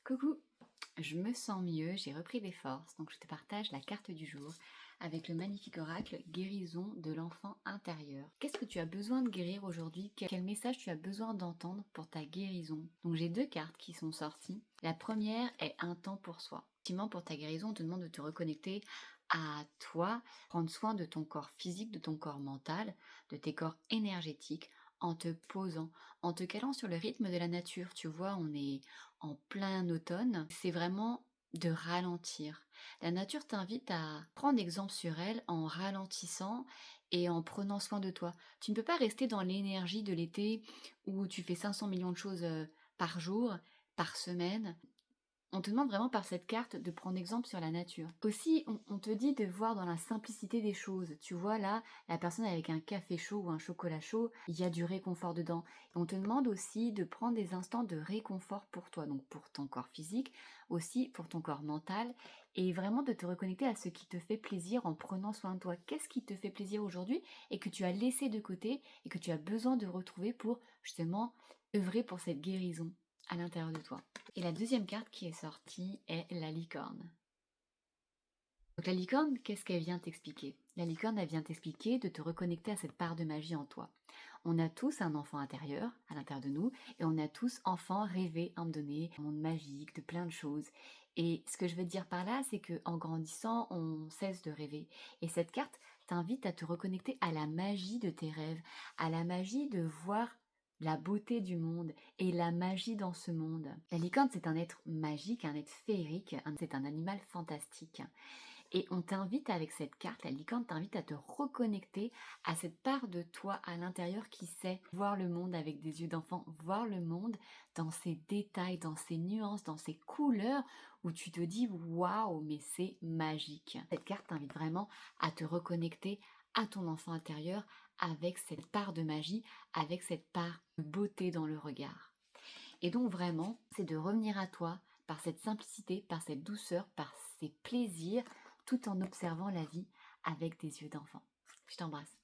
Coucou, je me sens mieux, j'ai repris des forces, donc je te partage la carte du jour avec le magnifique oracle guérison de l'enfant intérieur. Qu'est-ce que tu as besoin de guérir aujourd'hui? Quel message tu as besoin d'entendre pour ta guérison? Donc j'ai deux cartes qui sont sorties. La première est un temps pour soi. Effectivement, pour ta guérison, on te demande de te reconnecter à toi, prendre soin de ton corps physique, de ton corps mental, de tes corps énergétiques, en te posant, en te calant sur le rythme de la nature. Tu vois, on est en plein automne, c'est vraiment de ralentir. La nature t'invite à prendre exemple sur elle en ralentissant et en prenant soin de toi. Tu ne peux pas rester dans l'énergie de l'été où tu fais 500 millions de choses par jour, par semaine. On te demande vraiment par cette carte de prendre exemple sur la nature. Aussi, on te dit de voir dans la simplicité des choses. Tu vois là, la personne avec un café chaud ou un chocolat chaud, il y a du réconfort dedans. Et on te demande aussi de prendre des instants de réconfort pour toi, donc pour ton corps physique, aussi pour ton corps mental, et vraiment de te reconnecter à ce qui te fait plaisir en prenant soin de toi. Qu'est-ce qui te fait plaisir aujourd'hui et que tu as laissé de côté et que tu as besoin de retrouver pour justement œuvrer pour cette guérison à l'intérieur de toi. Et la deuxième carte qui est sortie est la licorne. Donc la licorne, qu'est-ce qu'elle vient t'expliquer? La licorne, elle vient t'expliquer de te reconnecter à cette part de magie en toi. On a tous un enfant intérieur, à l'intérieur de nous, et on a tous enfant rêvé à me donner un monde magique, de plein de choses. Et ce que je veux te dire par là, c'est que en grandissant, on cesse de rêver. Et cette carte t'invite à te reconnecter à la magie de tes rêves, à la magie de voir la beauté du monde et la magie dans ce monde. La licorne, c'est un être magique, un être féerique, c'est un animal fantastique. Et on t'invite avec cette carte, la licorne t'invite à te reconnecter à cette part de toi à l'intérieur qui sait voir le monde avec des yeux d'enfant, voir le monde dans ses détails, dans ses nuances, dans ses couleurs, où tu te dis waouh, mais c'est magique. Cette carte t'invite vraiment à te reconnecter à ton enfant intérieur avec cette part de magie, avec cette part de beauté dans le regard. Et donc vraiment, c'est de revenir à toi par cette simplicité, par cette douceur, par ces plaisirs, tout en observant la vie avec des yeux d'enfant. Je t'embrasse.